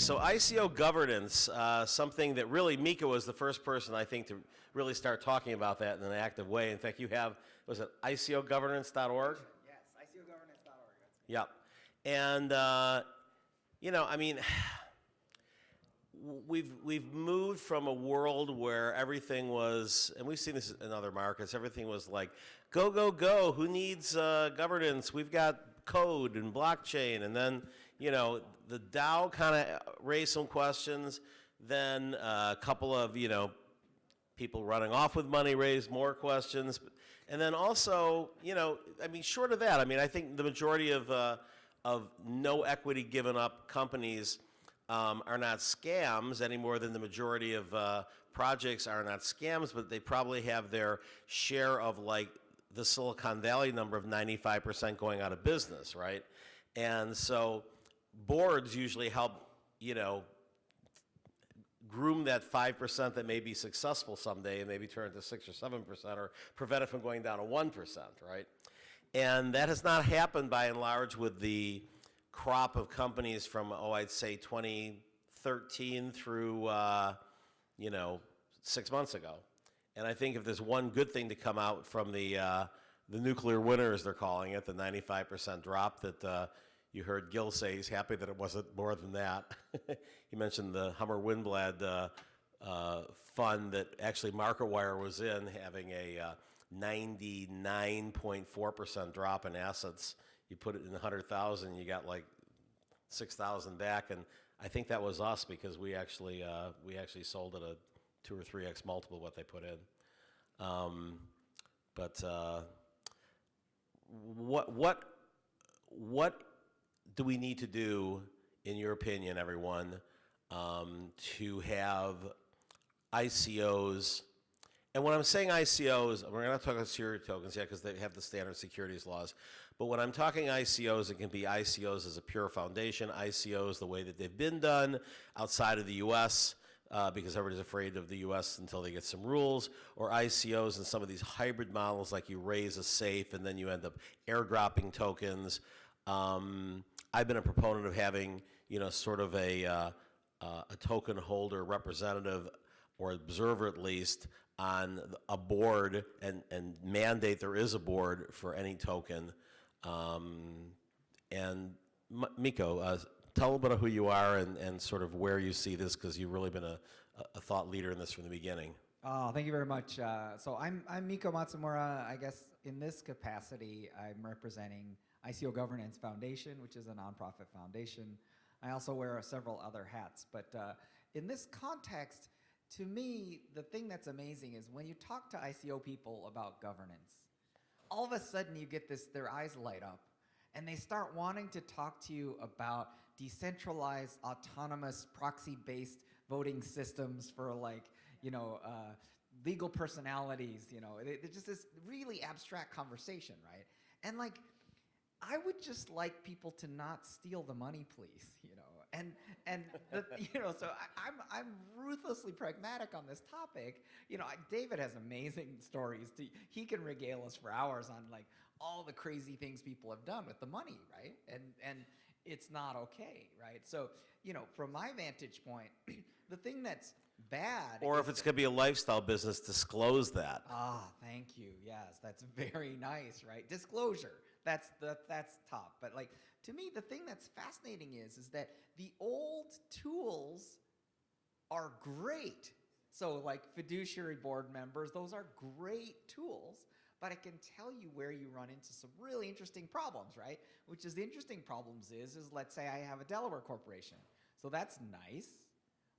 so ICO governance, something that really Miko was the first person, I think, to really start talking about that in an active way. In fact, you have, was it ICOgovernance.org? Yes, ICOgovernance.org. Yep. And, you know, I mean, we've moved from a world where everything was, and we've seen this in other markets, everything was like, go, go, go, who needs governance? We've got code and blockchain. And then, you know, the DAO kind of raised some questions. Then a couple of, you know, people running off with money raised more questions. And then also, you know, I mean, short of that, I mean, I think the majority of no equity given up companies are not scams any more than the majority of projects are not scams, but they probably have their share of like the Silicon Valley number of 95% going out of business, right? And so boards usually help, you know, groom that 5% that may be successful someday and maybe turn it to 6 or 7% or prevent it from going down to 1%, right? And that has not happened by and large with the crop of companies from, oh, I'd say 2013 through, you know, 6 months ago. And I think if there's one good thing to come out from the nuclear winter, as they're calling it, the 95% drop that you heard Gil say he's happy that it wasn't more than that. He mentioned the Hummer Windblad fund that actually MarketWire was in, having a 99.4% drop in assets. You put it in 100,000, you got like 6,000 back, and I think that was us because we actually sold at a 2 or 3x multiple of what they put in. What do we need to do, in your opinion, everyone, to have ICOs? And when I'm saying ICOs, we're not talking security tokens yet because they have the standard securities laws. But when I'm talking ICOs, it can be ICOs as a pure foundation, ICOs the way that they've been done outside of the U.S., because everybody's afraid of the U.S. until they get some rules, or ICOs and some of these hybrid models like you raise a safe and then you end up airdropping tokens. I've been a proponent of having, you know, sort of a token holder representative or observer at least on a board and mandate there is a board for any token. And Miko, tell a little bit of who you are and sort of where you see this, because you've really been a thought leader in this from the beginning. Oh, thank you very much. So I'm Miko Matsumura. I guess in this capacity, I'm representing ICO Governance Foundation, which is a nonprofit foundation. I also wear several other hats. But in this context, to me, the thing that's amazing is when you talk to ICO people about governance, all of a sudden you get this, their eyes light up, and they start wanting to talk to you about decentralized, autonomous, proxy-based voting systems for, like, you know, legal personalities, you know. It's just this really abstract conversation, right? And like, I would just like people to not steal the money, please, you know. And you know, so I'm ruthlessly pragmatic on this topic. You know, David has amazing stories. He can regale us for hours on like all the crazy things people have done with the money, right? And it's not okay, right? So, you know, from my vantage point, the thing that's bad. Or if it's going to be a lifestyle business, disclose that. Ah, thank you. Yes, that's very nice, right? Disclosure. That's top. But like, to me, the thing that's fascinating is that the old tools are great. So like fiduciary board members, those are great tools. But I can tell you where you run into some really interesting problems, right? Which is the interesting problems is let's say I have a Delaware corporation. So that's nice.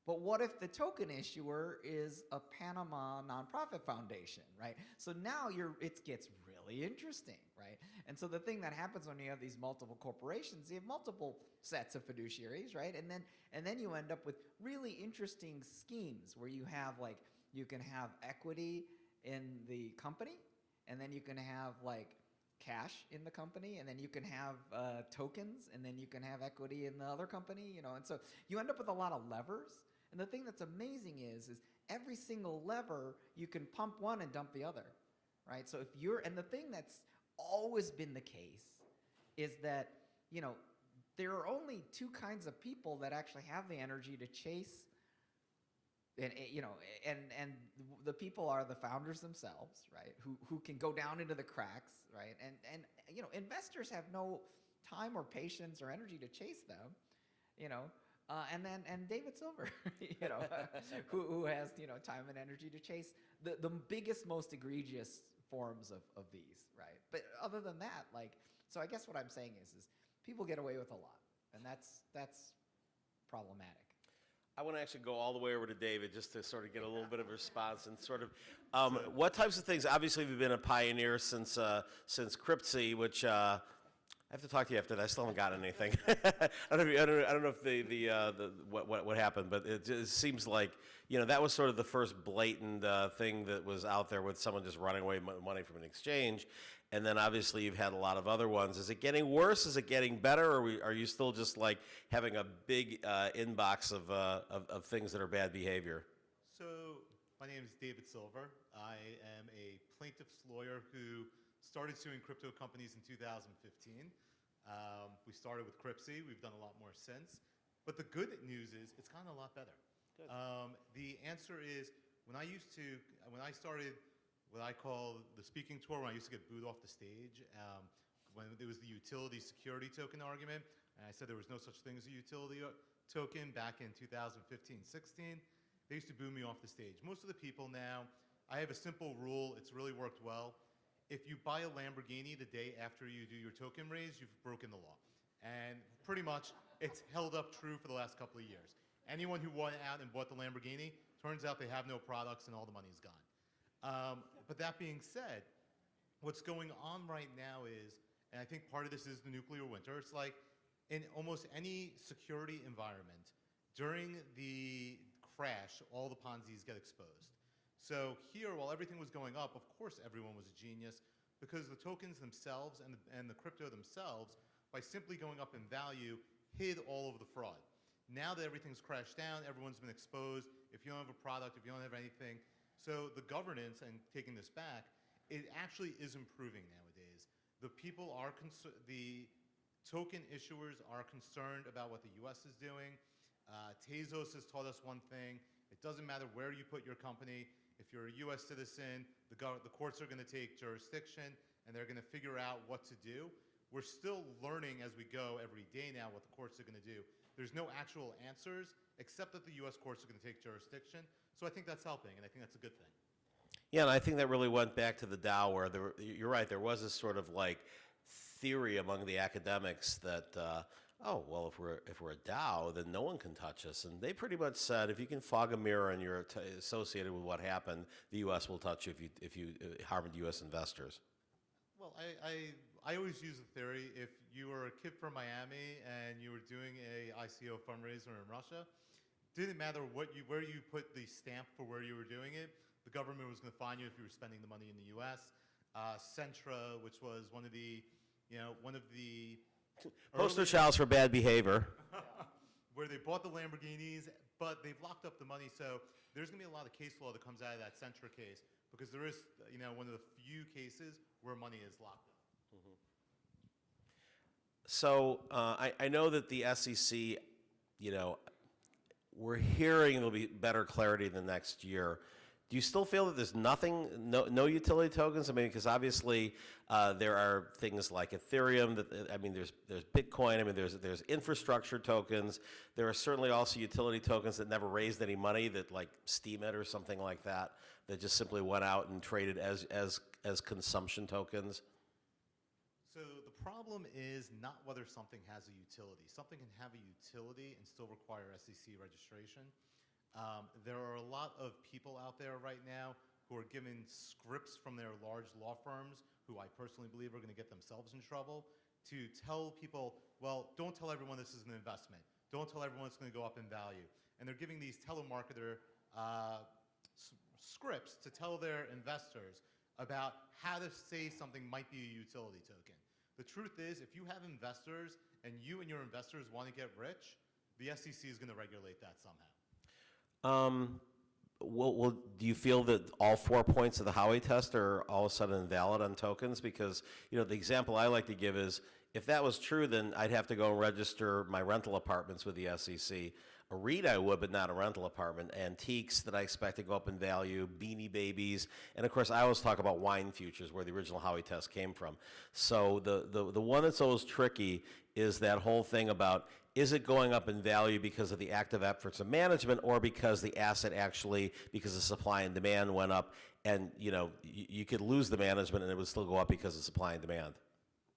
But what if the token issuer is a Panama nonprofit foundation, right? So now it gets really interesting, right? And so the thing that happens when you have these multiple corporations, you have multiple sets of fiduciaries, right? And then you end up with really interesting schemes where you have like, you can have equity in the company, and then you can have like cash in the company, and then you can have tokens, and then you can have equity in the other company, you know. And so you end up with a lot of levers. And the thing that's amazing is every single lever, you can pump one and dump the other, right? So if and the thing that's always been the case is that, you know, there are only two kinds of people that actually have the energy to chase. And and the people are the founders themselves, right? Who can go down into the cracks, right? And investors have no time or patience or energy to chase them, and David Silver, who has time and energy to chase the biggest, most egregious forms of these, right? But other than that, so I guess what I'm saying is people get away with a lot, and that's problematic. I want to actually go all the way over to David just to sort of get a little bit of a response and sort of what types of things. Obviously, we've been a pioneer since Cryptsy, which I have to talk to you after that. I still haven't gotten anything. I don't know if what happened, but it just seems like that was sort of the first blatant thing that was out there with someone just running away money from an exchange. And then obviously you've had a lot of other ones. Is it getting worse? Is it getting better? Or are you still just like having a big inbox of things that are bad behavior? So my name is David Silver. I am a plaintiff's lawyer who started suing crypto companies in 2015. We started with Cryptsy. We've done a lot more since. But the good news is it's gotten a lot better. Good. The answer is when I started what I call the speaking tour, when I used to get booed off the stage, when there was the utility security token argument, and I said there was no such thing as a utility token back in 2015-16, they used to boo me off the stage. Most of the people now, I have a simple rule, it's really worked well. If you buy a Lamborghini the day after you do your token raise, you've broken the law. And pretty much, it's held up true for the last couple of years. Anyone who went out and bought the Lamborghini, turns out they have no products and all the money's gone. But that being said, what's going on right now is, and I think part of this is the nuclear winter, it's like in almost any security environment, during the crash, all the Ponzi's get exposed. So here, while everything was going up, of course everyone was a genius because the tokens themselves and the crypto themselves, by simply going up in value, hid all of the fraud. Now that everything's crashed down, everyone's been exposed. If you don't have a product, if you don't have anything, so the governance, and taking this back, it actually is improving nowadays. The people are the token issuers are concerned about what the U.S. is doing. Tezos has taught us one thing. It doesn't matter where you put your company. If you're a U.S. citizen, the courts are going to take jurisdiction, and they're going to figure out what to do. We're still learning as we go every day now what the courts are going to do. There's no actual answers, except that the U.S. courts are going to take jurisdiction. So I think that's helping, and I think that's a good thing. Yeah, and I think that really went back to the Dow, where you're right, there was this sort of like theory among the academics that, well, if we're a Dow, then no one can touch us. And they pretty much said, if you can fog a mirror and you're associated with what happened, the U.S. will touch you if you harmed U.S. investors. Well, I always use the theory, if you were a kid from Miami and you were doing a ICO fundraiser in Russia, didn't matter where you put the stamp for where you were doing it, the government was going to fine you if you were spending the money in the U.S. Centra, which was one of the poster childs for bad behavior, where they bought the Lamborghinis, but they've locked up the money. So there's going to be a lot of case law that comes out of that Centra case because there is, one of the few cases where money is locked up. Mm-hmm. So I know that the SEC, we're hearing there'll be better clarity the next year. Do you still feel that there's no utility tokens? I mean, because obviously there are things like Ethereum. There's Bitcoin. I mean, there's infrastructure tokens. There are certainly also utility tokens that never raised any money, that like Steemit or something like that, that just simply went out and traded as consumption tokens. So the problem is not whether something has a utility. Something can have a utility and still require SEC registration. There are a lot of people out there right now who are given scripts from their large law firms, who I personally believe are going to get themselves in trouble, to tell people, well, don't tell everyone this is an investment. Don't tell everyone it's going to go up in value. And they're giving these telemarketer scripts to tell their investors about how to say something might be a utility token. The truth is, if you have investors and you and your investors want to get rich, the SEC is going to regulate that somehow. Well, do you feel that all 4 points of the Howey test are all of a sudden invalid on tokens? Because, the example I like to give is if that was true, then I'd have to go and register my rental apartments with the SEC. A REIT I would, but not a rental apartment. Antiques that I expect to go up in value, Beanie Babies, and of course I always talk about wine futures, where the original Howey test came from. So the one that's always tricky is that whole thing about, is it going up in value because of the active efforts of management, or because the asset actually, because the supply and demand went up, and you could lose the management and it would still go up because of supply and demand.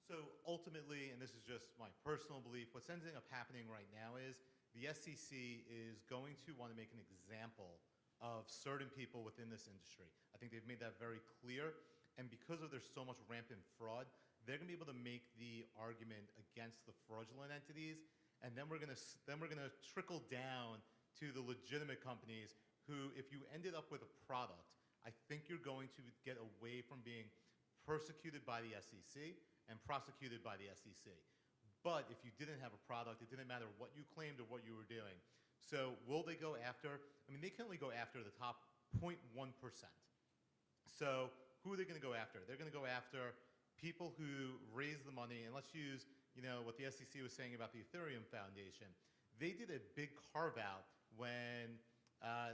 So ultimately, and this is just my personal belief, what's ending up happening right now is the SEC is going to want to make an example of certain people within this industry. I think they've made that very clear, and because there's so much rampant fraud, they're going to be able to make the argument against the fraudulent entities, and then we're going to trickle down to the legitimate companies who, if you ended up with a product, I think you're going to get away from being persecuted by the SEC and prosecuted by the SEC. But if you didn't have a product, it didn't matter what you claimed or what you were doing. So will they go after, they can only go after the top 0.1%. So who are they going to go after? They're going to go after people who raise the money, and let's use what the SEC was saying about the Ethereum Foundation. They did a big carve out when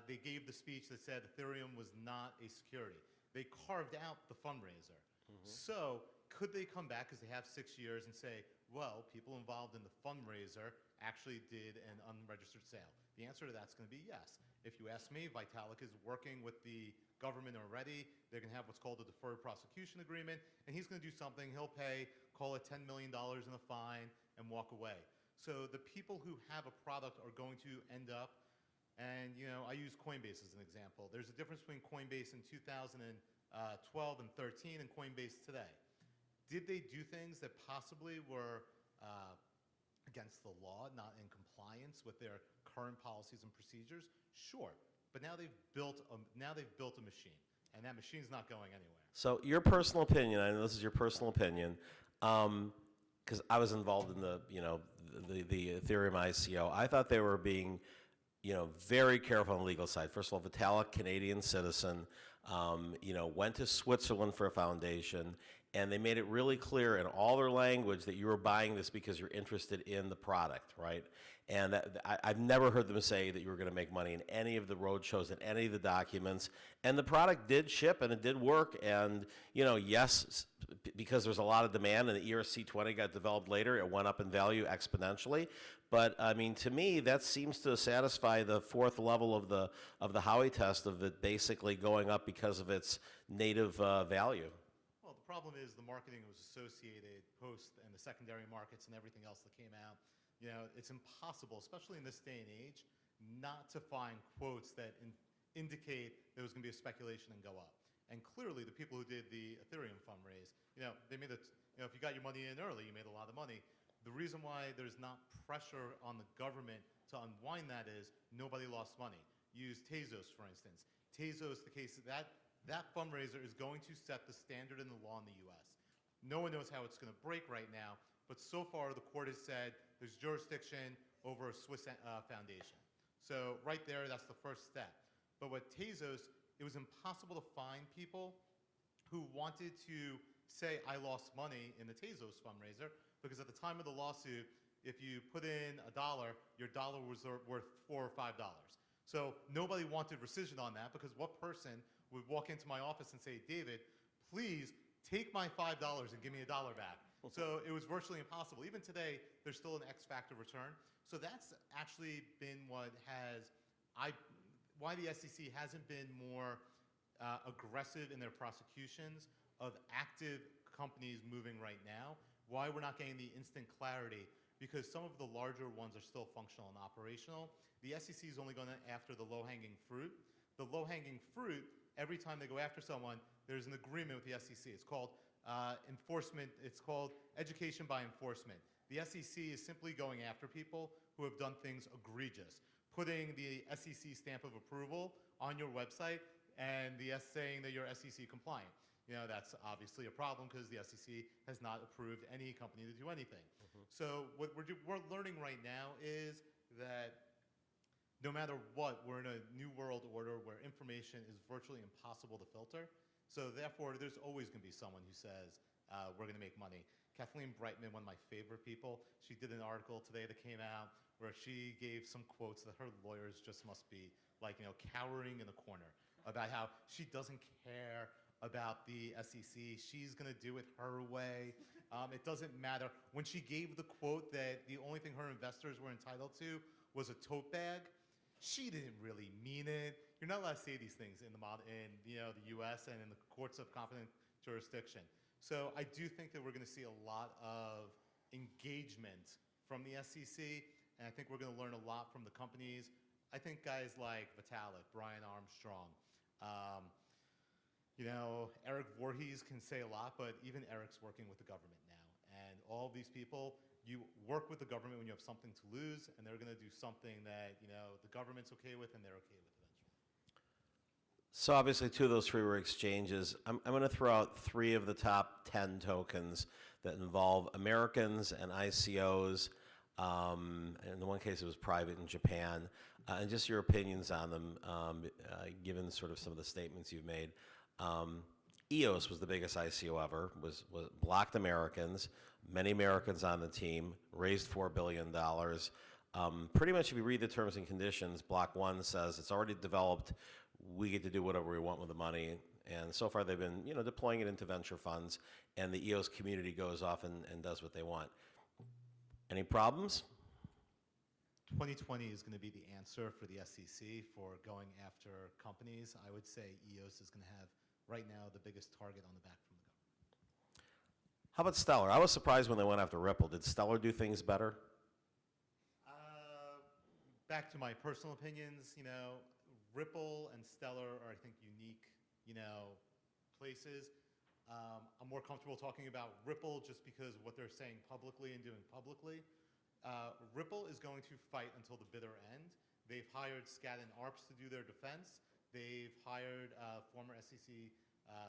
they gave the speech that said Ethereum was not a security. They carved out the fundraiser. So could they come back, because they have 6 years, and say, well, people involved in the fundraiser actually did an unregistered sale? The answer to that's going to be yes. If you ask me, Vitalik is working with the government already. They're going to have what's called a deferred prosecution agreement, and he's going to do something. He'll pay, call it $10 million in a fine, and walk away. So the people who have a product are going to end up, and I use Coinbase as an example. There's a difference between Coinbase in 2012 and 13 and Coinbase today. Did they do things that possibly were against the law, not in compliance with their current policies and procedures? Sure, but now they've built a machine, and that machine's not going anywhere. So your personal opinion, I know this is your personal opinion, because I was involved in the Ethereum ICO. I thought they were being very careful on the legal side. First of all, Vitalik, Canadian citizen, went to Switzerland for a foundation, and they made it really clear in all their language that you were buying this because you're interested in the product, right? And I've never heard them say that you were going to make money in any of the road shows, in any of the documents. And the product did ship, and it did work. And, yes, because there's a lot of demand, and the ERC-20 got developed later, it went up in value exponentially. But, to me, that seems to satisfy the fourth level of the Howey test, of it basically going up because of its native value. Well, the problem is the marketing was associated post and the secondary markets and everything else that came out. It's impossible, especially in this day and age, not to find quotes that indicate there was going to be a speculation and go up. And clearly, the people who did the Ethereum fundraise, they made it. If you got your money in early, you made a lot of money. The reason why there's not pressure on the government to unwind that is nobody lost money. Use Tezos, for instance. Tezos, the case that fundraiser is going to set the standard in the law in the U.S. No one knows how it's going to break right now, but so far the court has said there's jurisdiction over a Swiss foundation. So right there, that's the first step. But with Tezos, it was impossible to find people who wanted to say, I lost money in the Tezos fundraiser, because at the time of the lawsuit, if you put in $1, your dollar was worth $4 or $5. So nobody wanted rescission on that, because what person would walk into my office and say, David, please take my $5 and give me $1 back? So it was virtually impossible. Even today, there's still an X factor return. So that's actually been why the SEC hasn't been more aggressive in their prosecutions of active companies moving right now. Why we're not getting the instant clarity, because some of the larger ones are still functional and operational. The SEC is only going after the low-hanging fruit. The low-hanging fruit, every time they go after someone, there's an agreement with the SEC. It's called enforcement. It's called education by enforcement. The SEC is simply going after people who have done things egregious, putting the SEC stamp of approval on your website and saying that you're SEC compliant. That's obviously a problem, because the SEC has not approved any company to do anything. So what we're learning right now is that no matter what, we're in a new world order where information is virtually impossible to filter. So therefore, there's always going to be someone who says, we're going to make money. Kathleen Brightman, one of my favorite people, she did an article today that came out where she gave some quotes that her lawyers just must be like, cowering in a corner about how she doesn't care about the SEC. She's going to do it her way. It doesn't matter. When she gave the quote that the only thing her investors were entitled to was a tote bag, she didn't really mean it. You're not allowed to say these things in the the U.S. and in the courts of competent jurisdiction. So I do think that we're going to see a lot of engagement from the SEC, and I think we're going to learn a lot from the companies. I think guys like Vitalik, Brian Armstrong, Eric Voorhees can say a lot, but even Eric's working with the government now. And all these people, you work with the government when you have something to lose, and they're going to do something that the government's okay with and they're okay with eventually. So obviously, two of those three were exchanges. I'm going to throw out 3 of the top 10 tokens that involve Americans and ICOs. In the one case, it was private in Japan. And just your opinions on them, given sort of some of the statements you've made. EOS was the biggest ICO ever, was blocked Americans, many Americans on the team, raised $4 billion. Pretty much if you read the terms and conditions, Block 1 says it's already developed, we get to do whatever we want with the money. And so far they've been deploying it into venture funds, and the EOS community goes off and does what they want. Any problems? 2020 is going to be the answer for the SEC for going after companies. I would say EOS is going to have, right now, the biggest target on the back from the government. How about Stellar? I was surprised when they went after Ripple. Did Stellar do things better? Back to my personal opinions, Ripple and Stellar are, I think, unique, places. I'm more comfortable talking about Ripple just because of what they're saying publicly and doing publicly. Ripple is going to fight until the bitter end. They've hired Scat and ARPS to do their defense. They've hired former SEC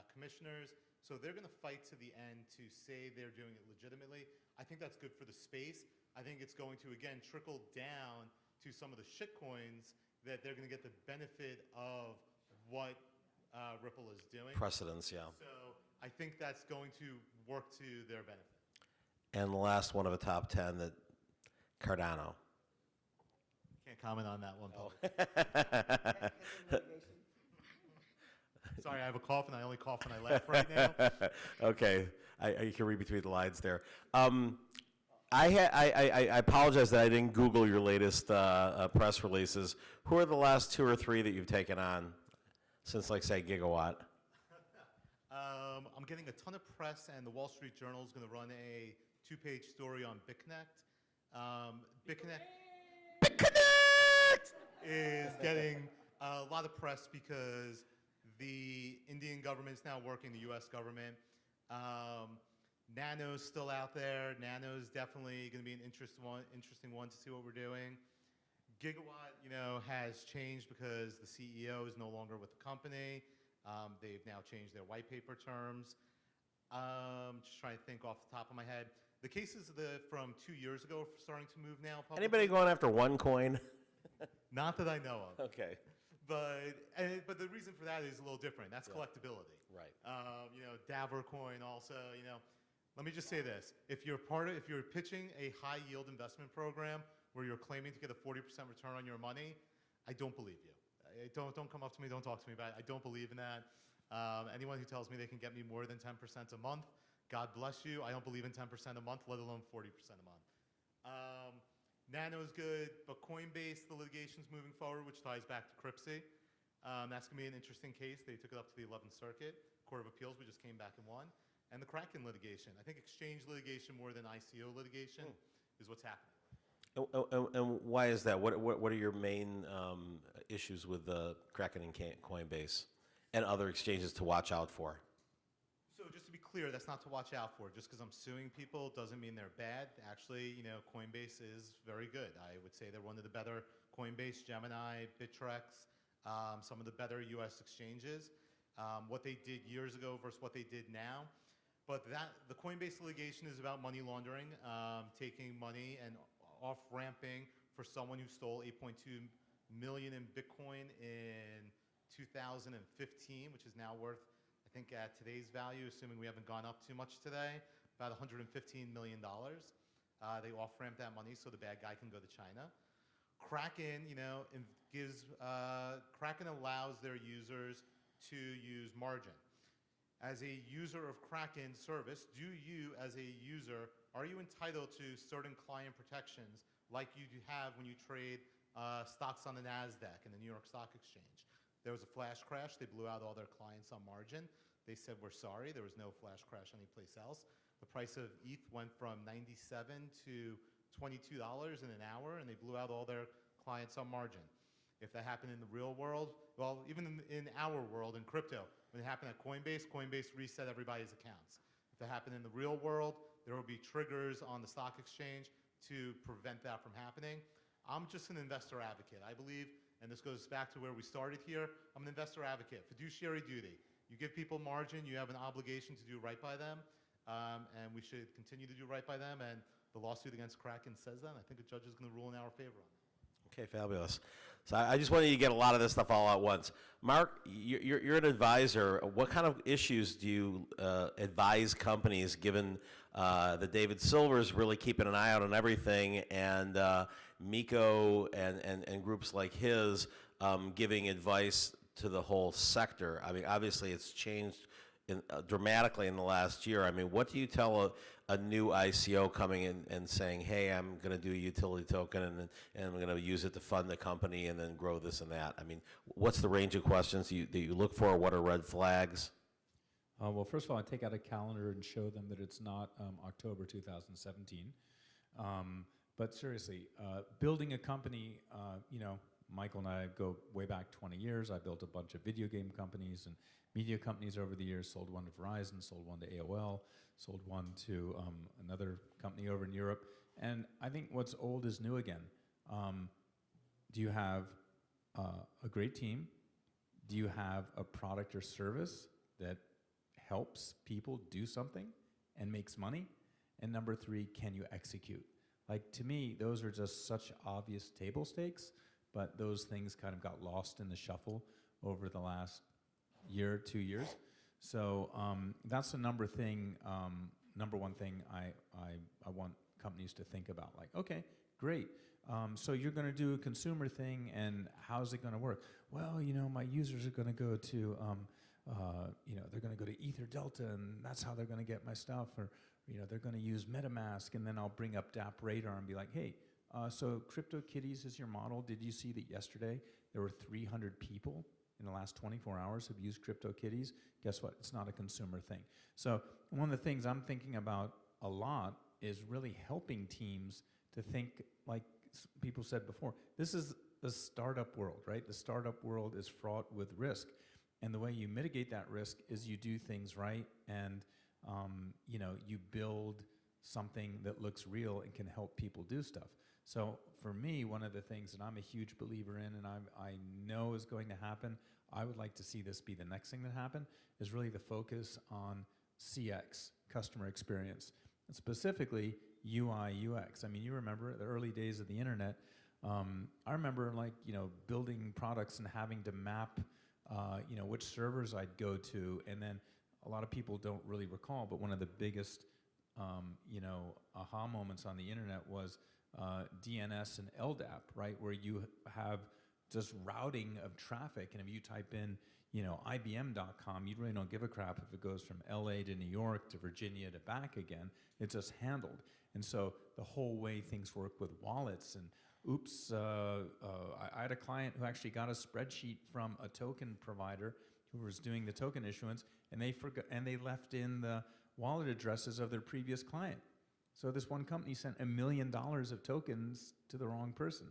commissioners. So they're going to fight to the end to say they're doing it legitimately. I think that's good for the space. I think it's going to, again, trickle down to some of the shitcoins that they're going to get the benefit of what Ripple is doing. Precedence, yeah. So I think that's going to work to their benefit. And the last one of the top 10, that Cardano. Can't comment on that one, Paul. Sorry, I have a cough, and I only cough when I laugh right now. Okay, you can read between the lines there. I apologize that I didn't Google your latest press releases. Who are the last 2 or 3 that you've taken on since, like, say, Gigawatt? I'm getting a ton of press, and the Wall Street Journal is going to run a 2-page story on BitConnect. BitConnect is getting a lot of press because the Indian government's now working the U.S. government. Nano's still out there. Nano's definitely going to be an interesting one to see what we're doing. Gigawatt, has changed because the CEO is no longer with the company. They've now changed their white paper terms. Just trying to think off the top of my head. The cases from 2 years ago are starting to move now. Publicly. Anybody going after OneCoin? Not that I know of. Okay. But the reason for that is a little different. That's collectability. Right. Evercoin also. Let me just say this: if you're pitching a high yield investment program where you're claiming to get a 40% return on your money, I don't believe you. Don't come up to me. Don't talk to me about it. I don't believe in that. Anyone who tells me they can get me more than 10% a month, God bless you. I don't believe in 10% a month, let alone 40% a month. Nano's good, but Coinbase, the litigation's moving forward, which ties back to Crypto. That's going to be an interesting case. They took it up to the 11th Circuit. Court of Appeals, we just came back and won. And the Kraken litigation. I think exchange litigation more than ICO litigation is what's happening. And why is that? What are your main issues with Kraken and Coinbase and other exchanges to watch out for? So just to be clear, that's not to watch out for. Just because I'm suing people doesn't mean they're bad. Actually, Coinbase is very good. I would say they're one of the better. Coinbase, Gemini, Bittrex, some of the better U.S. exchanges. What they did years ago versus what they did now. But the Coinbase litigation is about money laundering, taking money and off-ramping for someone who stole 8.2 million in Bitcoin in 2015, which is now worth, I think at today's value, assuming we haven't gone up too much today, about $115 million. They off-ramp that money so the bad guy can go to China. Kraken, Kraken allows their users to use margin. As a user of Kraken service, do you, as a user, are you entitled to certain client protections like you do have when you trade stocks on the NASDAQ and the New York Stock Exchange? There was a flash crash. They blew out all their clients on margin. They said, we're sorry. There was no flash crash anyplace else. The price of ETH went from $97 to $22 in an hour, and they blew out all their clients on margin. If that happened in the real world, well, even in our world, in crypto, when it happened at Coinbase, Coinbase reset everybody's accounts. If it happened in the real world, there will be triggers on the stock exchange to prevent that from happening. I'm just an investor advocate. I believe, and this goes back to where we started here, I'm an investor advocate. Fiduciary duty. You give people margin, you have an obligation to do right by them, and we should continue to do right by them, and the lawsuit against Kraken says that, and I think a judge is going to rule in our favor on that. Okay, fabulous. So I just wanted you to get a lot of this stuff all at once. Mark, you're an advisor. What kind of issues do you advise companies, given that David Silver's really keeping an eye out on everything, and Miko and groups like his giving advice to the whole sector? I mean, obviously it's changed dramatically in the last year. I mean, what do you tell a new ICO coming in and saying, hey, I'm going to do a utility token and I'm going to use it to fund the company and then grow this and that? I mean, what's the range of questions that you look for? What are red flags? Well, first of all, I take out a calendar and show them that it's not October 2017. But seriously, building a company, Michael and I go way back 20 years. I built a bunch of video game companies and media companies over the years, sold one to Verizon, sold one to AOL, sold one to another company over in Europe. And I think what's old is new again. Do you have a great team? Do you have a product or service that helps people do something and makes money? And number three, can you execute? Like, to me, those are just such obvious table stakes, but those things kind of got lost in the shuffle over the last year, 2 years. So that's the number one thing I want companies to think about. Like, okay, great. So you're going to do a consumer thing, and how's it going to work? Well, my users are going to go to, they're going to go to Ether Delta, and that's how they're going to get my stuff. Or, they're going to use MetaMask, and then I'll bring up DApp Radar and be like, hey, so CryptoKitties is your model. Did you see that yesterday there were 300 people in the last 24 hours who've used CryptoKitties? Guess what? It's not a consumer thing. So one of the things I'm thinking about a lot is really helping teams to think, like people said before, this is the startup world, right? The startup world is fraught with risk. And the way you mitigate that risk is you do things right, and you build something that looks real and can help people do stuff. So for me, one of the things that I'm a huge believer in, and I know is going to happen, I would like to see this be the next thing that happen, is really the focus on CX, customer experience, and specifically UI, UX. I mean, you remember the early days of the internet. I remember building products and having to map which servers I'd go to, and then a lot of people don't really recall, but one of the biggest aha moments on the internet was DNS and LDAP, right? Where you have just routing of traffic, and if you type in, IBM.com, you really don't give a crap if it goes from LA to New York to Virginia to back again. It's just handled. And so the whole way things work with wallets, and oops, I had a client who actually got a spreadsheet from a token provider who was doing the token issuance, and they left in the wallet addresses of their previous client. So this one company sent $1 million of tokens to the wrong person.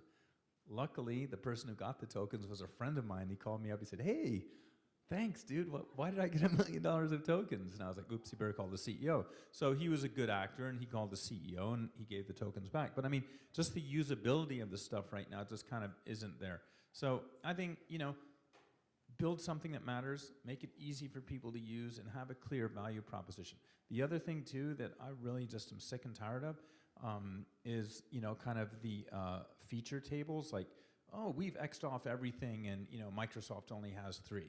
Luckily, the person who got the tokens was a friend of mine. He called me up. He said, hey, thanks, dude. Why did I get $1 million of tokens? And I was like, oops, you better call the CEO. So he was a good actor, and he called the CEO, and he gave the tokens back. But I mean, just the usability of the stuff right now just kind of isn't there. So I think, build something that matters, make it easy for people to use, and have a clear value proposition. The other thing, too, that I really just am sick and tired of is, kind of the feature tables. Like, oh, we've X'd off everything, and, Microsoft only has 3.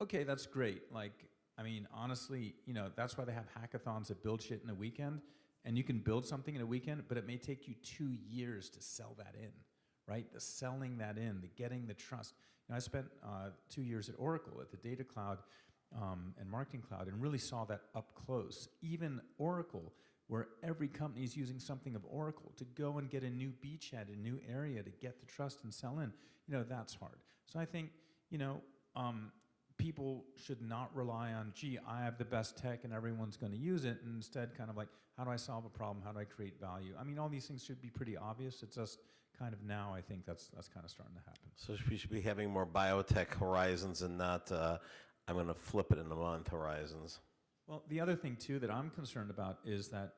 Okay, that's great. Like, I mean, honestly, that's why they have hackathons that build shit in a weekend. And you can build something in a weekend, but it may take you 2 years to sell that in, right? The selling that in, the getting the trust. I spent 2 years at Oracle at the Data Cloud and Marketing Cloud and really saw that up close. Even Oracle, where every company is using something of Oracle to go and get a new beachhead, a new area to get the trust and sell in, that's hard. So I think, people should not rely on, gee, I have the best tech and everyone's going to use it, and instead kind of like, how do I solve a problem? How do I create value? I mean, all these things should be pretty obvious. It's just kind of now I think that's kind of starting to happen. So we should be having more biotech horizons and not, I'm going to flip it in a month horizons. Well, the other thing too that I'm concerned about is that,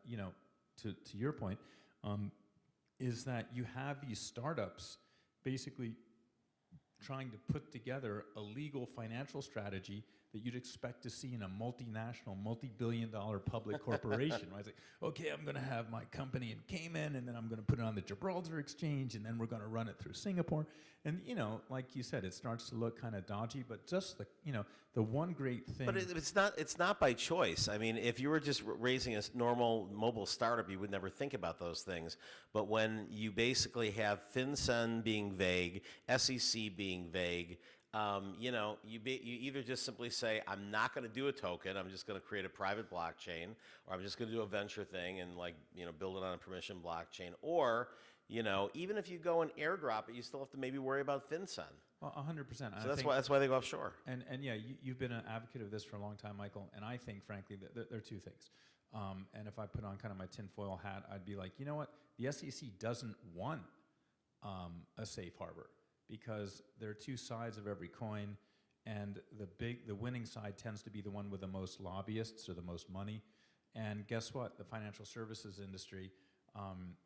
to your point, is that you have these startups basically trying to put together a legal financial strategy that you'd expect to see in a multinational, multi-billion-dollar public corporation. Right? It's like, okay, I'm going to have my company in Cayman, and then I'm going to put it on the Gibraltar Exchange, and then we're going to run it through Singapore. And like you said, it starts to look kind of dodgy. But just the one great thing. But it's not by choice. I mean, if you were just raising a normal mobile startup, you would never think about those things. But when you basically have FinCEN being vague, SEC being vague, you either just simply say, I'm not going to do a token, I'm just going to create a private blockchain, or I'm just going to do a venture thing and build it on a permission blockchain, or even if you go and airdrop it, you still have to maybe worry about FinCEN. Well, 100%. So that's why they go offshore. And yeah, you've been an advocate of this for a long time, Michael. And I think, frankly, that there are two things. And if I put on kind of my tinfoil hat, I'd be like, you know what? The SEC doesn't want a safe harbor, because there are two sides of every coin, and the winning side tends to be the one with the most lobbyists or the most money. And guess what? The financial services industry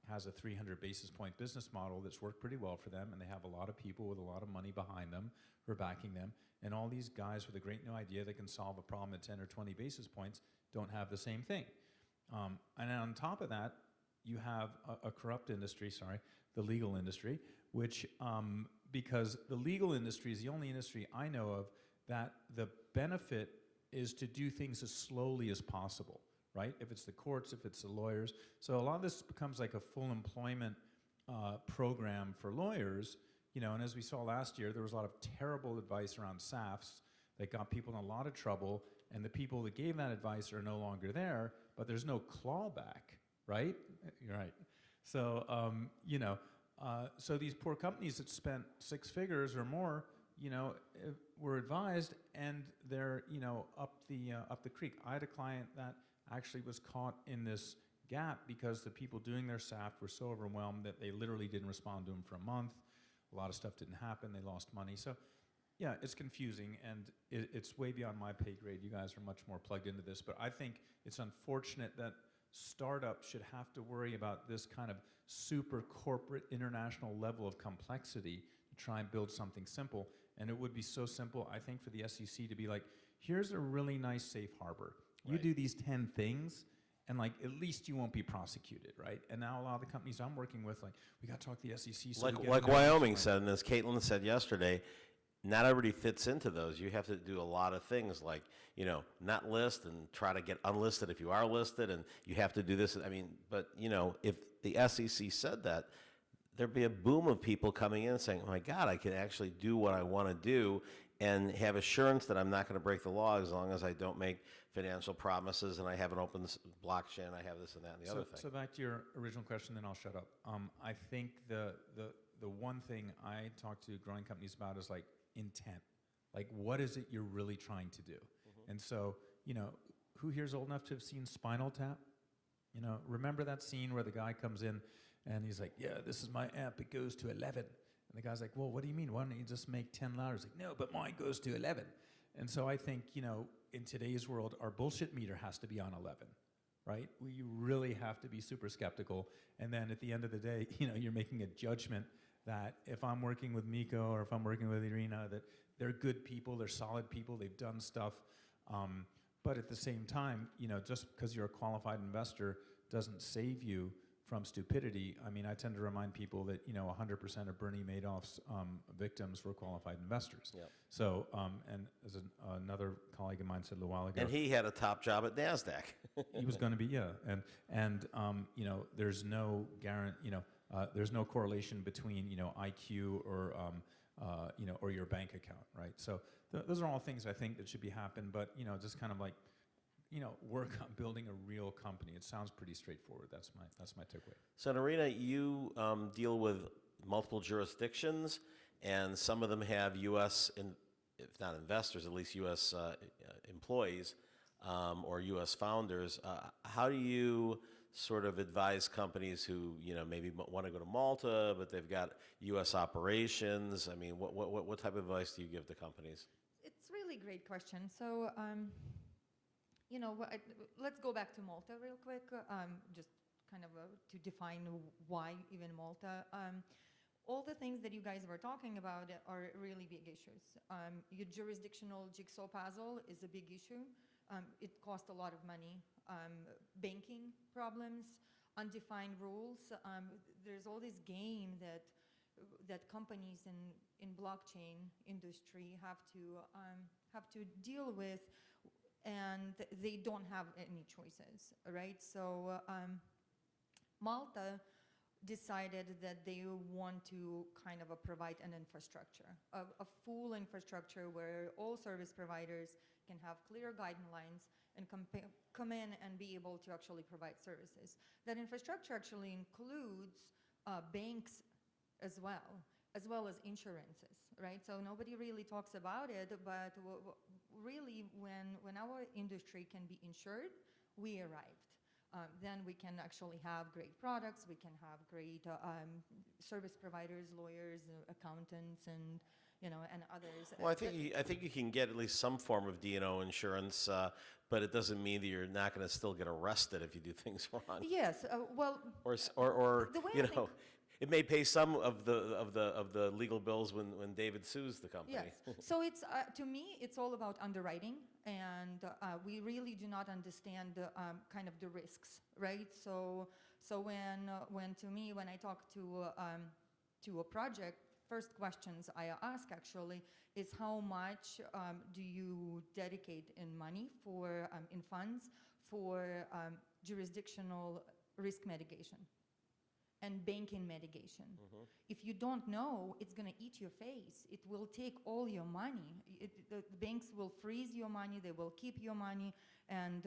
has a 300 basis point business model that's worked pretty well for them, and they have a lot of people with a lot of money behind them who are backing them. And all these guys with a great new idea that can solve a problem at 10 or 20 basis points don't have the same thing. And on top of that, you have a corrupt industry, the legal industry, which, because the legal industry is the only industry I know of that the benefit is to do things as slowly as possible, right? If it's the courts, if it's the lawyers. So a lot of this becomes like a full employment program for lawyers, and as we saw last year, there was a lot of terrible advice around SAFs that got people in a lot of trouble, and the people that gave that advice are no longer there, but there's no clawback, right? You're right. So, so these poor companies that spent 6 figures or more, were advised, and they're, up the creek. I had a client that actually was caught in this gap because the people doing their SAF were so overwhelmed that they literally didn't respond to them for a month. A lot of stuff didn't happen. They lost money. So, yeah, it's confusing, and it's way beyond my pay grade. You guys are much more plugged into this, but I think it's unfortunate that startups should have to worry about this kind of super corporate international level of complexity to try and build something simple. And it would be so simple, I think, for the SEC to be like, here's a really nice safe harbor. You do these 10 things, and at least you won't be prosecuted, right? And now a lot of the companies I'm working with, we got to talk to the SEC. So like Wyoming said, and as Caitlin said yesterday, not everybody fits into those. You have to do a lot of things like, not list and try to get unlisted if you are listed, and you have to do this. I mean, but, if the SEC said that, there'd be a boom of people coming in saying, oh my God, I can actually do what I want to do and have assurance that I'm not going to break the law as long as I don't make financial promises and I have an open blockchain, I have this and that and the other thing. So back to your original question, then I'll shut up. I think the one thing I talk to growing companies about is intent. What is it you're really trying to do? Mm-hmm. And so, who here is old enough to have seen Spinal Tap? Remember that scene where the guy comes in and he's like, yeah, this is my amp, it goes to 11. And the guy's like, well, what do you mean? Why don't you just make 10 louder? He's like, no, but mine goes to 11. And so I think, in today's world, our bullshit meter has to be on 11, right? You really have to be super skeptical. And then at the end of the day, you're making a judgment that if I'm working with Miko or if I'm working with Irina, that they're good people, they're solid people, they've done stuff. But at the same time, just because you're a qualified investor doesn't save you from stupidity. I mean, I tend to remind people that 100% of Bernie Madoff's victims were qualified investors. Yep. So, and as another colleague of mine said a little while ago, And he had a top job at NASDAQ. he was going to be, and there's no there's no correlation between IQ or or your bank account, right? So those are all things I think that should be happen, but just kind of like work on building a real company. It sounds pretty straightforward. That's my takeaway. So, Irina, you deal with multiple jurisdictions, and some of them have U.S. if not investors, at least U.S. Employees or U.S. founders. How do you sort of advise companies who maybe want to go to Malta, but they've got U.S. operations? I mean, what type of advice do you give to companies? It's really great question. So, let's go back to Malta real quick, just kind of to define why even Malta. All the things that you guys were talking about are really big issues. Your jurisdictional jigsaw puzzle is a big issue. It costs a lot of money. Banking problems, undefined rules. There's all this game that companies in blockchain industry have to deal with, and they don't have any choices, right? So Malta decided that they want to kind of provide an infrastructure, a full infrastructure where all service providers can have clear guidelines and come in and be able to actually provide services. That infrastructure actually includes banks as well as insurances, right? So nobody really talks about it, but really when our industry can be insured, we arrived. Then we can actually have great products, we can have great service providers, lawyers, accountants, and and others. Well, I think you can get at least some form of D&O insurance, but it doesn't mean that you're not going to still get arrested if you do things wrong. Yes, well, Or the way I think- it may pay some of the legal bills when David sues the company. yes. So it's to me, it's all about underwriting, and we really do not understand kind of the risks, right? So when I talk to a project, first questions I ask actually is how much do you dedicate in money for in funds for jurisdictional risk mitigation and banking mitigation. Mm-hmm. If you don't know, it's going to eat your face. It will take all your money. The banks will freeze your money, they will keep your money, and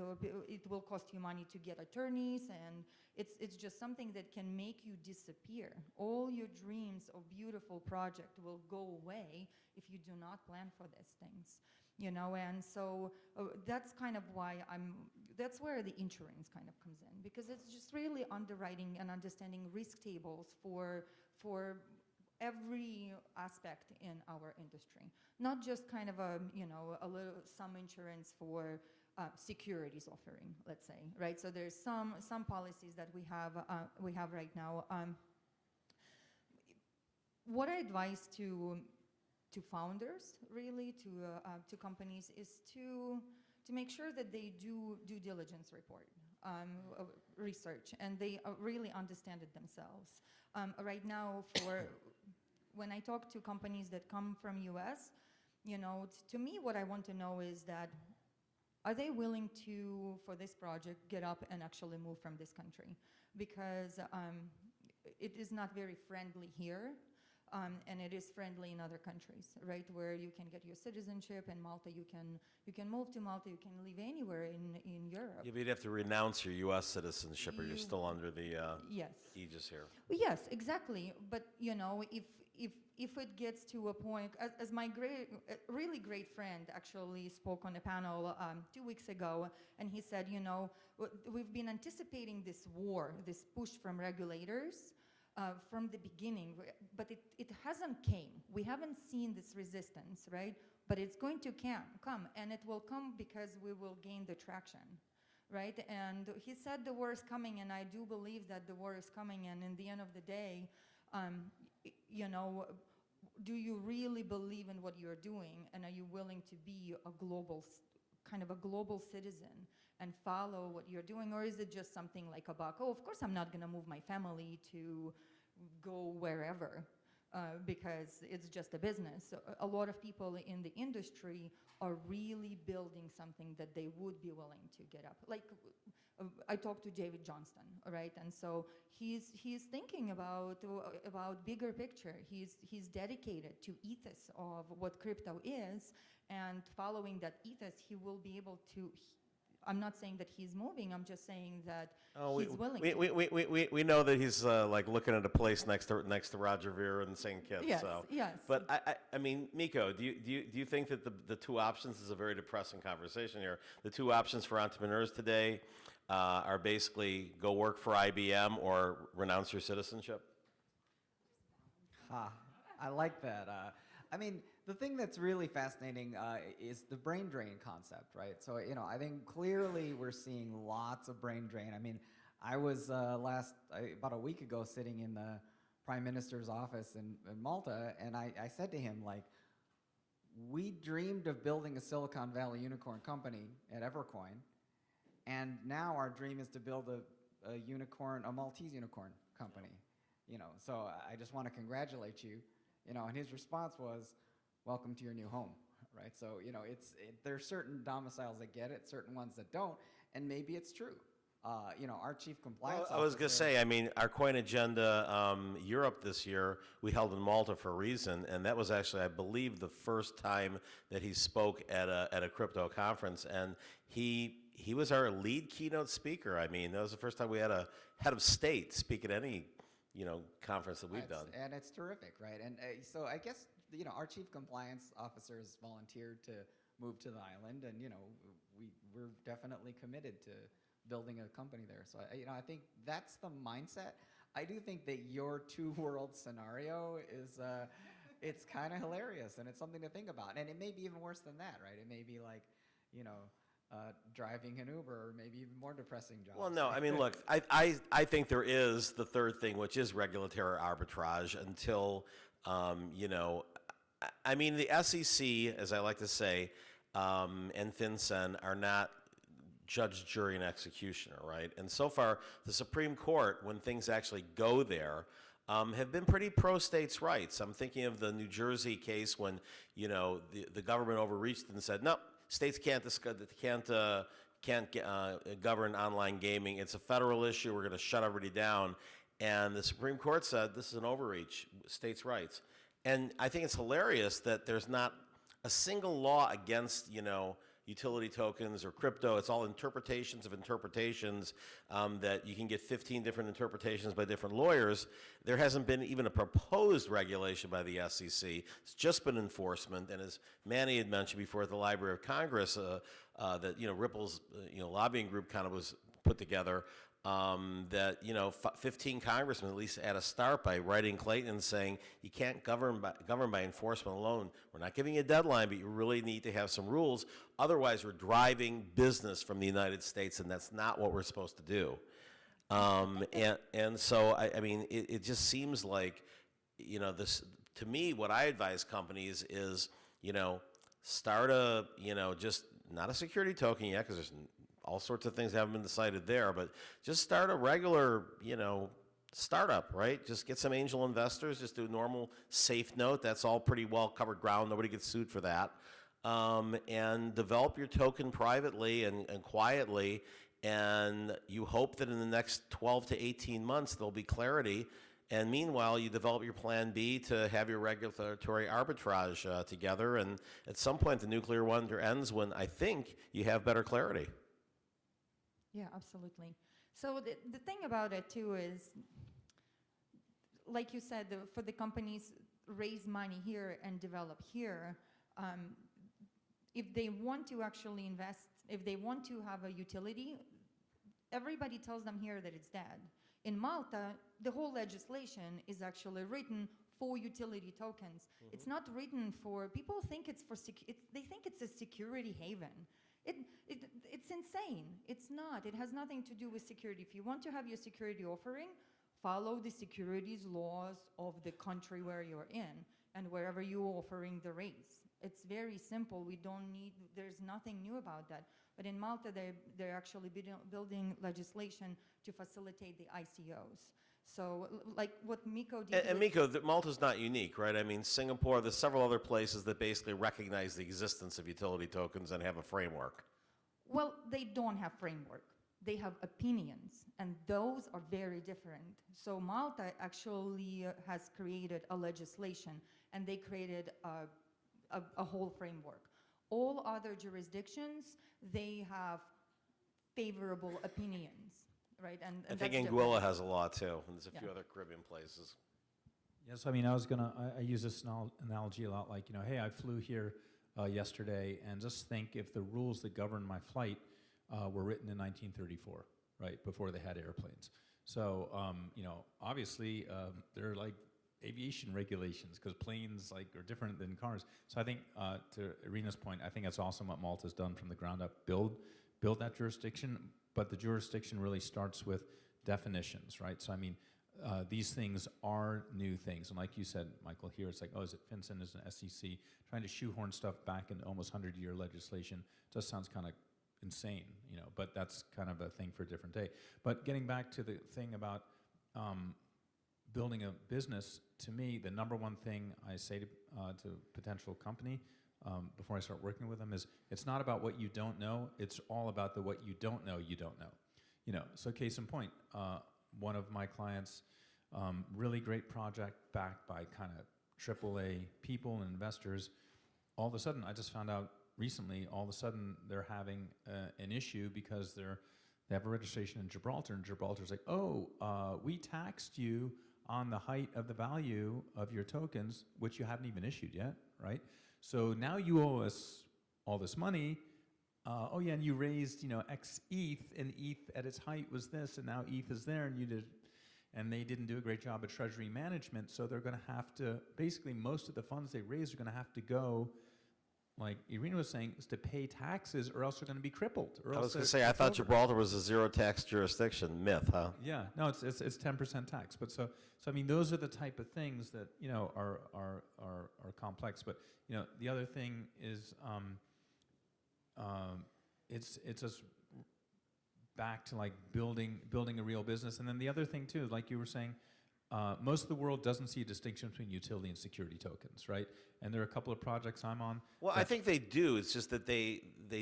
it will cost you money to get attorneys, and it's just something that can make you disappear. All your dreams of beautiful project will go away if you do not plan for these things. And so that's kind of why that's where the insurance kind of comes in, because it's just really underwriting and understanding risk tables for every aspect in our industry, not just kind of a little some insurance for securities offering, let's say, right? So there's some policies that we have right now. What I advise to founders, really, to companies, is to make sure that they do due diligence report, research, and they really understand it themselves. Right now, when I talk to companies that come from US, to me, what I want to know is that, are they willing to, for this project, get up and actually move from this country? Because it is not very friendly here. And it is friendly in other countries, right? Where you can get your citizenship. In Malta, you can move to Malta. You can live anywhere in Europe. Yeah, but you'd have to renounce your U.S. citizenship, or you're still under the yes. aegis here. Well, yes, exactly. But if it gets to a point, as my really great friend actually spoke on a panel 2 weeks ago, and he said, we've been anticipating this war, this push from regulators. From the beginning, but it hasn't came. We haven't seen this resistance, right? But it's going to come, and it will come because we will gain the traction, right? And he said the war is coming, and I do believe that the war is coming, and in the end of the day, do you really believe in what you're doing, and are you willing to be a global kind of a global citizen and follow what you're doing, or is it just something like a buck? Oh, of course I'm not going to move my family to go wherever because it's just a business. So a lot of people in the industry are really building something that they would be willing to get up. Like I talked to David Johnston, all right, and so he's thinking about bigger picture. He's dedicated to ethos of what crypto is, and following that ethos, he will be able to. I'm not saying that he's moving. I'm just saying that he's willing. We know that he's like looking at a place next to Roger Ver and St. Kitts. Yes, so. yes. But I mean, Miko, do you think that the two options is a very depressing conversation here? The two options for entrepreneurs today are basically go work for IBM or renounce your citizenship. I like that. I mean, the thing that's really fascinating is the brain drain concept, right? So, I think clearly we're seeing lots of brain drain. I mean, I was about a week ago sitting in the Prime Minister's office in Malta, and I said to him, like, we dreamed of building a Silicon Valley unicorn company at Evercoin, and now our dream is to build a Maltese unicorn company. So I just want to congratulate you. And his response was, welcome to your new home, right? So, there's certain domiciles that get it, certain ones that don't, and maybe it's true. Our chief compliance I was going to say, I mean, our CoinAgenda Europe this year, we held in Malta for a reason, and that was actually, I believe, the first time that he spoke at a crypto conference, and he was our lead keynote speaker. I mean, that was the first time we had a head of state speak at any conference that we've done. And it's terrific, right? And so I guess, our chief compliance officer has volunteered to move to the island, and, we're definitely committed to building a company there. So, I think that's the mindset. I do think that your two-world scenario is, it's kind of hilarious, and it's something to think about. And it may be even worse than that, right? It may be like, driving an Uber, or maybe even more depressing jobs. Well, no, I mean, look, I think there is the third thing, which is regulatory arbitrage until, I mean, the SEC, as I like to say, and FinCEN are not judge, jury, and executioner, right? And so far, the Supreme Court, when things actually go there, have been pretty pro states' rights. I'm thinking of the New Jersey case when, the government overreached and said, no, states can't govern online gaming. It's a federal issue. We're going to shut everybody down. And the Supreme Court said this is an overreach, states' rights. And I think it's hilarious that there's not a single law against, utility tokens or crypto. It's all interpretations of interpretations that you can get 15 different interpretations by different lawyers. There hasn't been even a proposed regulation by the SEC. It's just been enforcement. And as Manny had mentioned before at the Library of Congress, that Ripple's lobbying group kind of was put together. That 15 congressmen at least had a start by writing Clayton and saying you can't govern by enforcement alone. We're not giving you a deadline, but you really need to have some rules. Otherwise, we're driving business from the United States, and that's not what we're supposed to do. And so I mean, it just seems like this to me. What I advise companies is start a just not a security token yet, because there's all sorts of things haven't been decided there, but just start a regular, startup, right? Just get some angel investors, just do a normal safe note. That's all pretty well covered ground. Nobody gets sued for that. And develop your token privately and quietly. And you hope that in the next 12 to 18 months, there'll be clarity. And meanwhile, you develop your plan B to have your regulatory arbitrage together. And at some point, the nuclear wonder ends when I think you have better clarity. Yeah, absolutely. So the thing about it too is, like you said, for the companies raise money here and develop here, if they want to actually invest, if they want to have a utility, everybody tells them here that it's dead. In Malta, the whole legislation is actually written for utility tokens. Mm-hmm. It's not written for, people think it's for, they think it's a security haven. It's insane. It's not. It has nothing to do with security. If you want to have your security offering, follow the securities laws of the country where you're in and wherever you're offering the raise. It's very simple. We don't need, there's nothing new about that. But in Malta, they're actually building legislation to facilitate the ICOs. So like what Miko did. And Miko, Malta's not unique, right? I mean, Singapore, there's several other places that basically recognize the existence of utility tokens and have a framework. Well, they don't have framework. They have opinions, and those are very different. So Malta actually has created a legislation, and they created a whole framework. All other jurisdictions, they have favorable opinions, right? And I think that's Anguilla different. has a lot too, and there's a few Yeah. other Caribbean places. Yes, I mean, I use this analogy a lot, like, hey, I flew here yesterday, and just think if the rules that govern my flight were written in 1934, right, before they had airplanes. So, obviously, there are like aviation regulations because planes are different than cars. So I think, to Irina's point, I think that's awesome what Malta's done from the ground up. Build that jurisdiction, but the jurisdiction really starts with definitions, right? So I mean, these things are new things. And like you said, Michael, here it's like, oh, is it FinCEN, is it SEC? Trying to shoehorn stuff back into almost 100-year legislation just sounds kind of insane, but that's kind of a thing for a different day. But getting back to the thing about building a business, to me, the number one thing I say to potential company before I start working with them is, it's not about what you don't know, it's all about the what you don't know you don't know. So case in point, one of my clients, really great project backed by kind of AAA people and investors. All of a sudden, I just found out recently, all of a sudden they're having an issue because they have a registration in Gibraltar, and Gibraltar's like, oh, we taxed you on the height of the value of your tokens, which you haven't even issued yet, right? So now you owe us all this money. Oh yeah, and you raised, X ETH, and ETH at its height was this, and now ETH is there, and they didn't do a great job of treasury management, so they're going to have to, basically most of the funds they raised are going to have to go, like Irina was saying, is to pay taxes, or else they're going to be crippled. Or I else was going to they're say, I thought over. Gibraltar was a zero tax jurisdiction. Myth, huh? Yeah, no, it's 10% tax. But so I mean, those are the type of things that are complex. But the other thing is, it's just back to like building a real business. And then the other thing too, like you were saying, most of the world doesn't see a distinction between utility and security tokens, right? And there are a couple of projects I'm on. Well, I think they do. It's just that they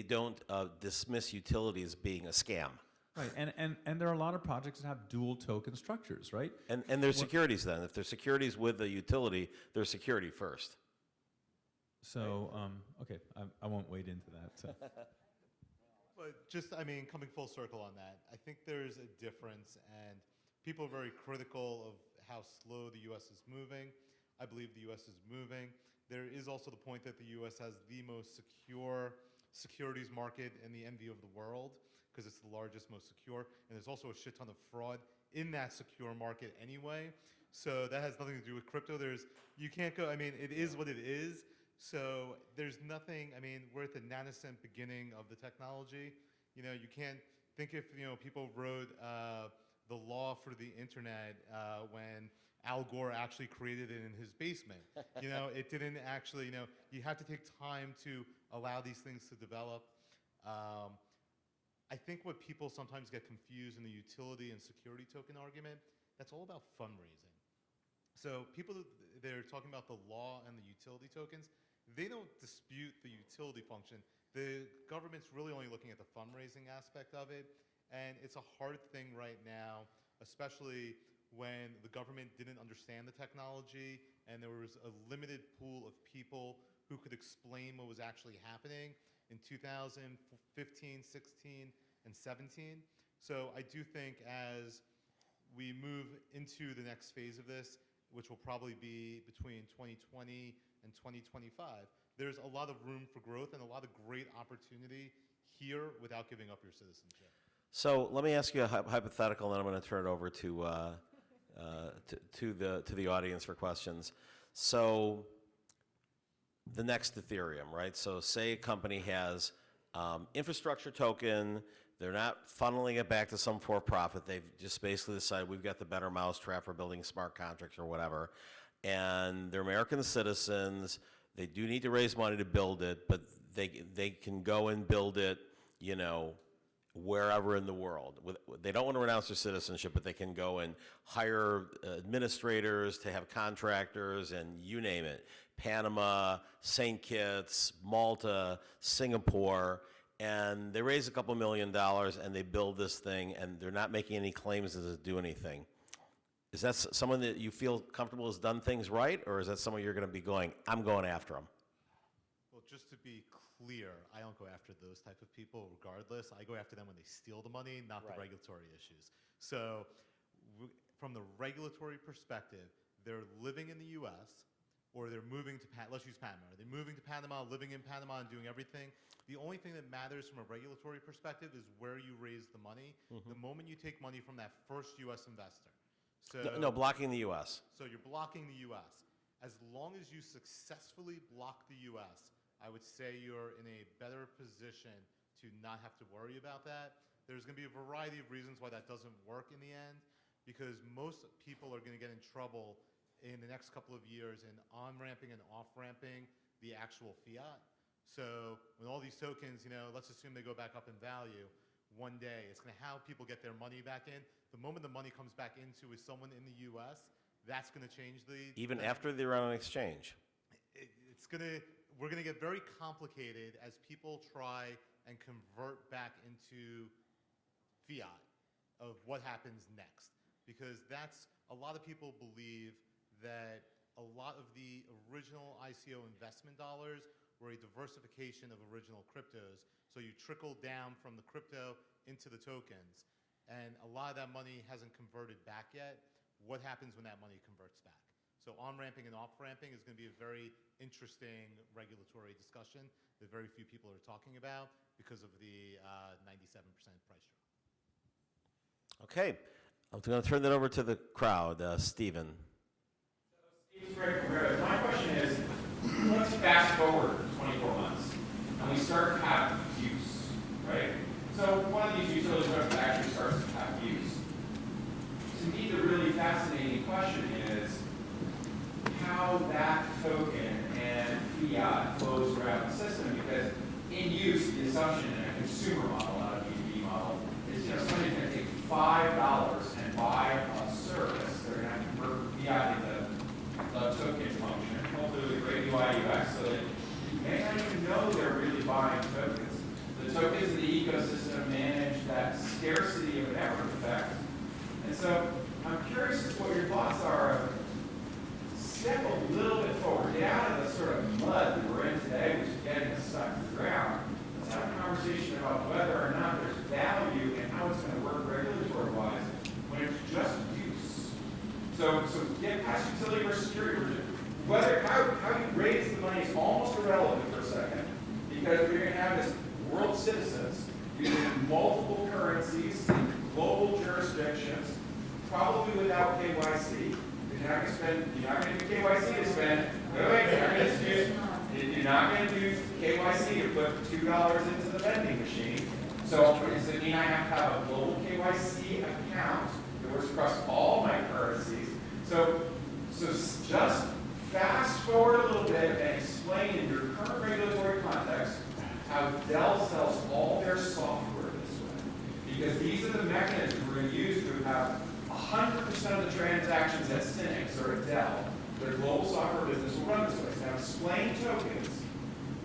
don't dismiss utility as being a scam. Right, and there are a lot of projects that have dual token structures, right? And there's securities then. If there's securities with the utility, there's security first. So, okay, I won't wade into that. So. But just, coming full circle on that, I think there's a difference, and people are very critical of how slow the U.S. is moving. I believe the U.S. is moving. There is also the point that the U.S. has the most secure securities market in the envy of the world, because it's the largest, most secure, and there's also a shit ton of fraud in that secure market anyway. So that has nothing to do with crypto. You can't go, it is what it is. So there's nothing, we're at the nanoscent beginning of the technology. You can't think if, people wrote the law for the internet when Al Gore actually created it in his basement. It didn't actually, you have to take time to allow these things to develop. I think what people sometimes get confused in the utility and security token argument, that's all about fundraising. So people, they're talking about the law and the utility tokens. They don't dispute the utility function. The government's really only looking at the fundraising aspect of it. And it's a hard thing right now, especially when the government didn't understand the technology and there was a limited pool of people who could explain what was actually happening in 2015, 16, and 17. So I do think as we move into the next phase of this, which will probably be between 2020 and 2025, there's a lot of room for growth and a lot of great opportunity here without giving up your citizenship. So let me ask you a hypothetical, and then I'm going to turn it over to the audience for questions. So the next Ethereum, right? So say a company has infrastructure token. They're not funneling it back to some for-profit. They've just basically decided we've got the better mousetrap for building smart contracts or whatever. And they're American citizens. They do need to raise money to build it, but they can go and build it, you know, wherever in the world. They don't want to renounce their citizenship, but they can go and hire administrators to have contractors and you name it. Panama, St. Kitts, Malta, Singapore, and they raise a couple $1 million and they build this thing, and they're not making any claims to do anything. Is that someone that you feel comfortable has done things right, or is that someone you're going to be going, I'm going after them? Well, just to be clear, I don't go after those type of people regardless. I go after them when they steal the money, not the regulatory issues. So from the regulatory perspective, they're living in the U.S. or they're moving to, let's use Panama. Are they moving to Panama, living in Panama, and doing everything? The only thing that matters from a regulatory perspective is where you raise the money. The moment you take money from that first U.S. investor. So, No, blocking the U.S. So you're blocking the U.S. As long as you successfully block the U.S., I would say you're in a better position to not have to worry about that. There's going to be a variety of reasons why that doesn't work in the end, because most people are going to get in trouble in the next couple of years in on-ramping and off-ramping the actual fiat. So when all these tokens, you know, let's assume they go back up in value one day, it's going to how people get their money back in. The moment the money comes back into is someone in the U.S., that's going to change the... Even after they're on an exchange. We're going to get very complicated as people try and convert back into fiat of what happens next. Because a lot of people believe that a lot of the original ICO investment dollars were a diversification of original cryptos. So you trickle down from the crypto into the tokens. And a lot of that money hasn't converted back yet. What happens when that money converts back? So on-ramping and off-ramping is going to be a very interesting regulatory discussion that very few people are talking about because of the 97% price drop. Okay, I'm going to turn that over to the crowd. Stephen. Steve's right from Reddit. My question is, let's fast forward 24 months, and we start to have use, right? So one of these utility tokens actually starts to have use. To me, the really fascinating question is how that token and fiat flows around the system, because in use, the assumption in a consumer model, not a B2B model, is somebody's going to take $5 and buy a service. They're going to have to convert fiat into the token function, hopefully with a great UI UX, so that you may not even know they're really buying tokens. The tokens in the ecosystem manage that scarcity of network effect. And so I'm curious as to what your thoughts are of step a little bit forward, get out of the sort of mud that we're in today, which is getting us stuck to the ground. Let's have a conversation about whether or not there's value and how it's going to work regulatory-wise when it's just use. So get past utility versus security. How you raise the money is almost irrelevant for a second, because we're going to have this world citizens using multiple currencies in global jurisdictions, probably without KYC. You're not going to do KYC to spend. You're not going to do KYC to put $2 into the vending machine. So does it mean I have to have a global KYC account that works across all my currencies? So just fast forward a little bit and explain in your current regulatory context how Dell sells all their software this way. Because these are the mechanisms we're going to use to have 100% of the transactions at Cynics or at Dell, their global software business will run this way. So now explain tokens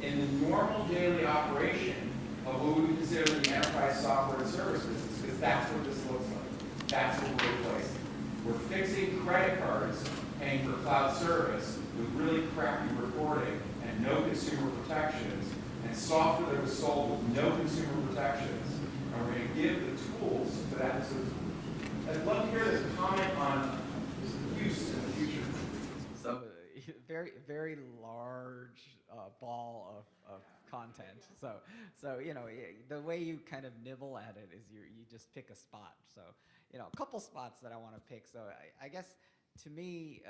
in the normal daily operation of what we would consider the enterprise software and service business, because that's what this looks like. That's what we're replacing. We're fixing credit cards, paying for cloud service with really crappy reporting and no consumer protections, and software that was sold with no consumer protections. And we're going to give the tools to that. So I'd love to hear this comment on use in the future. So very, very large ball of content. So you know, the way you kind of nibble at it is you just pick a spot. So you know, a couple spots that I want to pick. So I guess to me,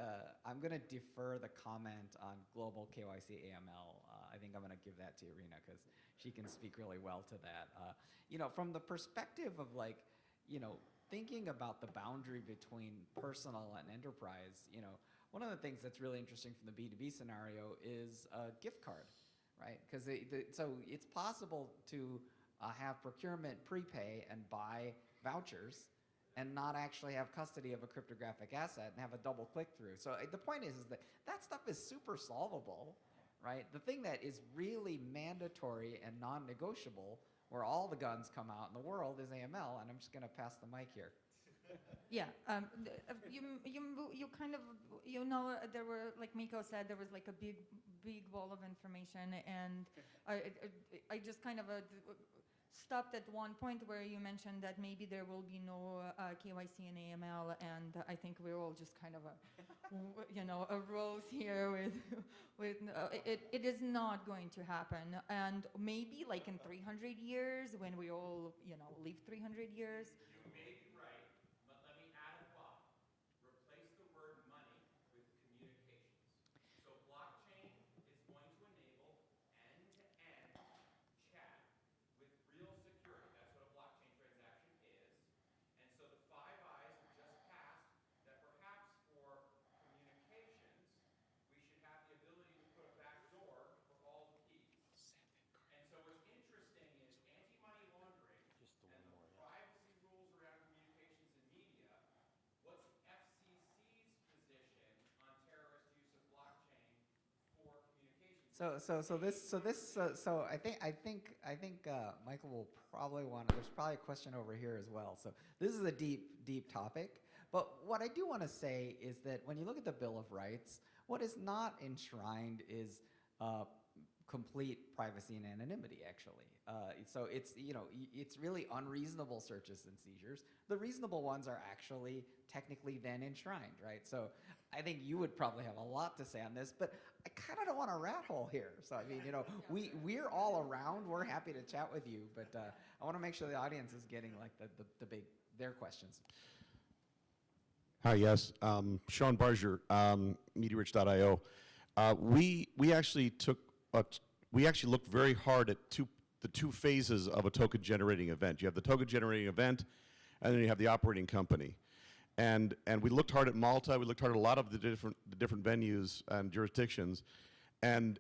I'm going to defer the comment on global KYC AML. I think I'm going to give that to Irina because she can speak really well to that. You know, from the perspective of like, you know, thinking about the boundary between personal and enterprise, you know, one of the things that's really interesting from the B2B scenario is a gift card, right? Because so it's possible to have procurement prepay and buy vouchers and not actually have custody of a cryptographic asset and have a double click through. So the point is that that stuff is super solvable, right? The thing that is really mandatory and non-negotiable, where all the guns come out in the world, is AML, and I'm just going to pass the mic here. Yeah, you kind of, there were, like Miko said, there was like a big wall of information, and I just kind of stopped at one point where you mentioned that maybe there will be no KYC and AML, and I think we're all just kind of arose here with it is not going to happen, and maybe like in 300 years when we all live 300 years. You may be right, but let me add a thought. Replace the word money with communications. So blockchain is going to enable end-to-end chat with real security. That's what a blockchain transaction is. And so the Five Eyes have just passed that perhaps for communications, we should have the ability to put a back door for all the keys. And so what's interesting is anti-money laundering and the privacy rules around communications and media. What's the FCC's position on terrorist use of blockchain for communications? So I think Michael will probably want. There's probably a question over here as well. So this is a deep topic. But what I do want to say is that when you look at the Bill of Rights, what is not enshrined is complete privacy and anonymity, actually. So it's it's really unreasonable searches and seizures. The reasonable ones are actually technically then enshrined, right? So I think you would probably have a lot to say on this, but I kind of don't want a rat hole here. So I mean, we're all around. We're happy to chat with you, but I want to make sure the audience is getting like their questions. Hi, yes. Sean Barger, MediaRich.io. We actually looked very hard at the two phases of a token generating event. You have the token generating event, and then you have the operating company. And we looked hard at Malta. We looked hard at a lot of the different venues and jurisdictions. And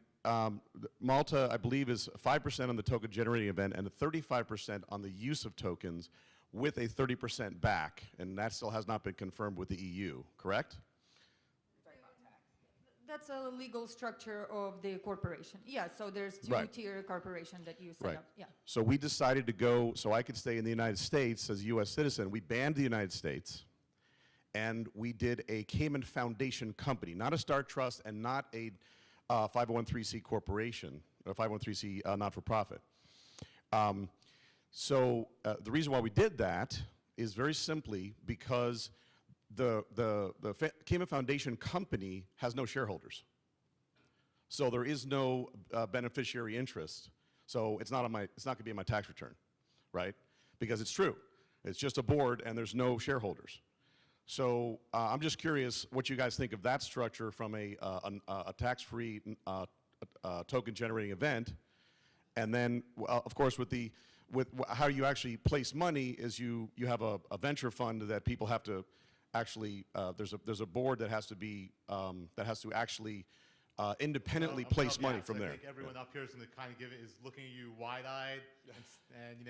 Malta, I believe, is 5% on the token generating event and 35% on the use of tokens, with a 30% back, and that still has not been confirmed with the EU, correct? That's a legal structure of the corporation. Yeah, so there's Right. two-tier corporation that you set Right. up. Yeah. So we decided to go, so I could stay in the United States as a US citizen. We banned the United States, and we did a Cayman Foundation company, not a Star Trust and not a 501(c)(3) corporation, or 501(c)(3) not-for-profit. So the reason why we did that is very simply because the Cayman Foundation company has no shareholders. So there is no beneficiary interest. So it's not going to be in my tax return, right? Because it's true. It's just a board and there's no shareholders. So I'm just curious what you guys think of that structure from a tax-free token generating event. And then, of course, with how you actually place money is you have a venture fund that people have to actually, there's a board that has to actually independently place money from there. I think everyone up here is going to kind of is looking at you wide-eyed, and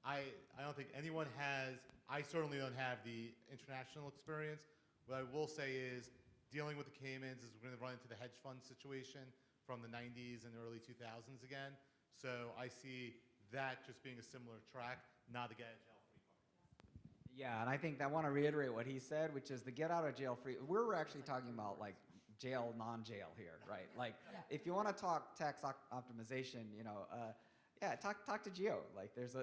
I don't think anyone has. I certainly don't have the international experience. What I will say is, dealing with the Caymans is we're going to run into the hedge fund situation from the 90s and early 2000s again. So I see that just being a similar track, not a get out of jail free card. Yeah, and I think I want to reiterate what he said, which is the get out of jail free. We're actually talking about like jail, non-jail here, right? Like, if you want to talk tax optimization, yeah, talk to Gio. Like, there's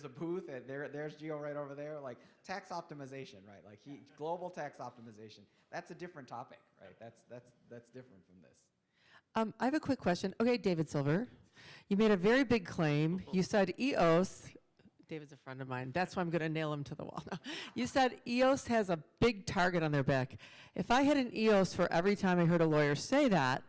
a booth, and there's Gio right over there. Like, tax optimization, right? Like, global tax optimization. That's a different topic, right? That's different from this. I have a quick question. Okay, David Silver, you made a very big claim. You said EOS. David's a friend of mine. That's why I'm going to nail him to the wall. You said EOS has a big target on their back. If I had an EOS for every time I heard a lawyer say that,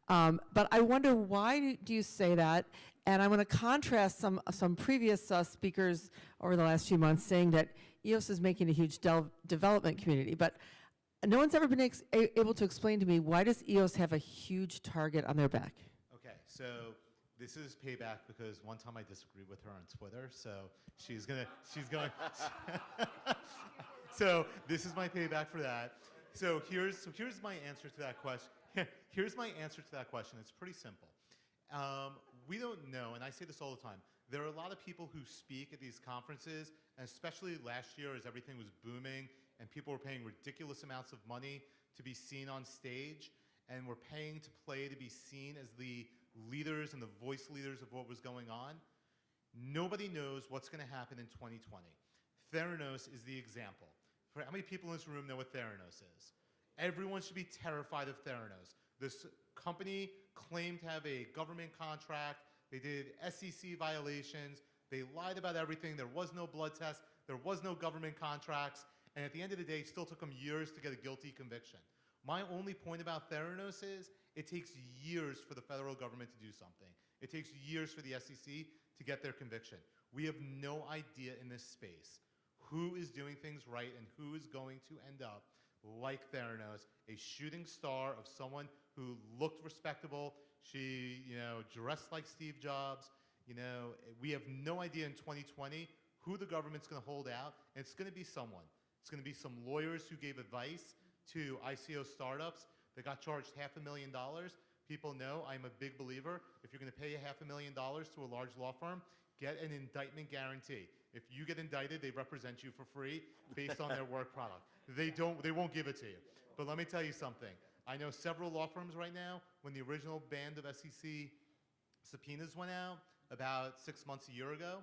but I wonder why do you say that? And I'm going to contrast some previous speakers over the last few months saying that EOS is making a huge development community. But no one's ever been able to explain to me, why does EOS have a huge target on their back? Okay, so this is payback because one time I disagreed with her on Twitter, so she's going. So this is my payback for that. So here's my answer to that question. Here's my answer to that question. It's pretty simple. We don't know, and I say this all the time. There are a lot of people who speak at these conferences, and especially last year as everything was booming and people were paying ridiculous amounts of money to be seen on stage, and were paying to play to be seen as the leaders and the voice leaders of what was going on. Nobody knows what's going to happen in 2020. Theranos is the example. How many people in this room know what Theranos is? Everyone should be terrified of Theranos. This company claimed to have a government contract. They did SEC violations. They lied about everything. There was no blood test. There was no government contracts. And at the end of the day, it still took them years to get a guilty conviction. My only point about Theranos is it takes years for the federal government to do something. It takes years for the SEC to get their conviction. We have no idea in this space who is doing things right and who is going to end up like Theranos, a shooting star of someone who looked respectable. She, dressed like Steve Jobs. We have no idea in 2020 who the government's going to hold out, and it's going to be someone. It's going to be some lawyers who gave advice to ICO startups that got charged $500,000. People know I'm a big believer. If you're going to pay $500,000 to a large law firm, get an indictment guarantee. If you get indicted, they represent you for free based on their work product. They won't give it to you. But let me tell you something. I know several law firms right now, when the original band of SEC subpoenas went out about 6 months, a year ago,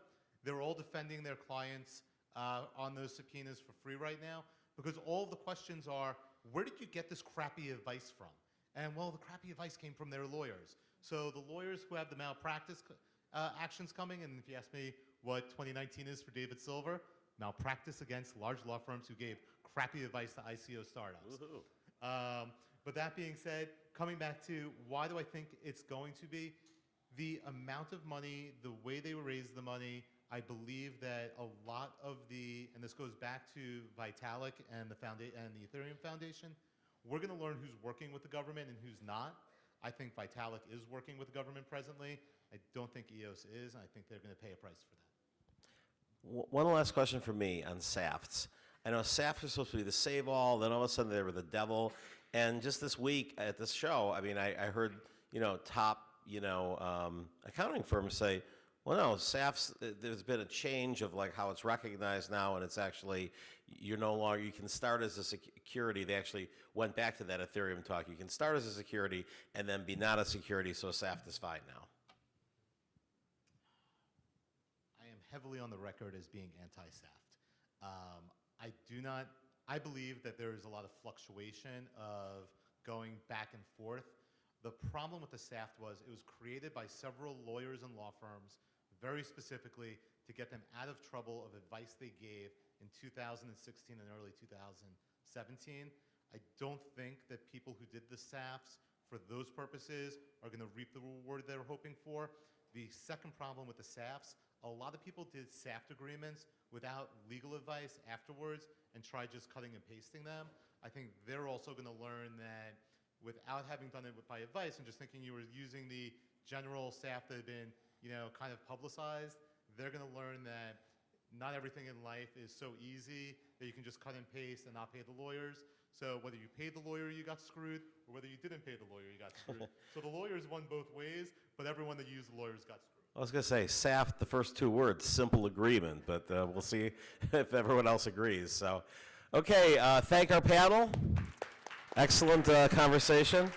they were all defending their clients on those subpoenas for free right now, because all of the questions are, where did you get this crappy advice from? And well, the crappy advice came from their lawyers. So the lawyers who have the malpractice actions coming, and if you ask me what 2019 is for David Silver, malpractice against large law firms who gave crappy advice to ICO startups. But that being said, coming back to why do I think it's going to be, the amount of money, the way they raise the money, I believe that a lot of and this goes back to Vitalik and the Ethereum Foundation, we're going to learn who's working with the government and who's not. I think Vitalik is working with the government presently. I don't think EOS is, and I think they're going to pay a price for that. One last question for me on SAFTs. I know SAFTs are supposed to be the save-all, then all of a sudden they were the devil. And just this week at this show, I mean, I heard, top, accounting firms say, well, no, SAFs, there's been a change of like how it's recognized now, and it's actually, you can start as a security. They actually went back to that Ethereum talk. You can start as a security and then be not a security, so SAFT is fine now. I am heavily on the record as being anti-SAFT. I believe that there is a lot of fluctuation of going back and forth. The problem with the SAFT was it was created by several lawyers and law firms very specifically to get them out of trouble of advice they gave in 2016 and early 2017. I don't think that people who did the SAFs for those purposes are going to reap the reward they're hoping for. The second problem with the SAFs, a lot of people did SAFT agreements without legal advice afterwards and tried just cutting and pasting them. I think they're also going to learn that without having done it by advice and just thinking you were using the general SAFT that had been, kind of publicized, they're going to learn that not everything in life is so easy that you can just cut and paste and not pay the lawyers. So whether you paid the lawyer, you got screwed, or whether you didn't pay the lawyer, you got screwed. So the lawyers won both ways, but everyone that used the lawyers got screwed. I was going to say, SAFT, the first two words, simple agreement, but we'll see if everyone else agrees. So, okay, thank our panel. Excellent conversation.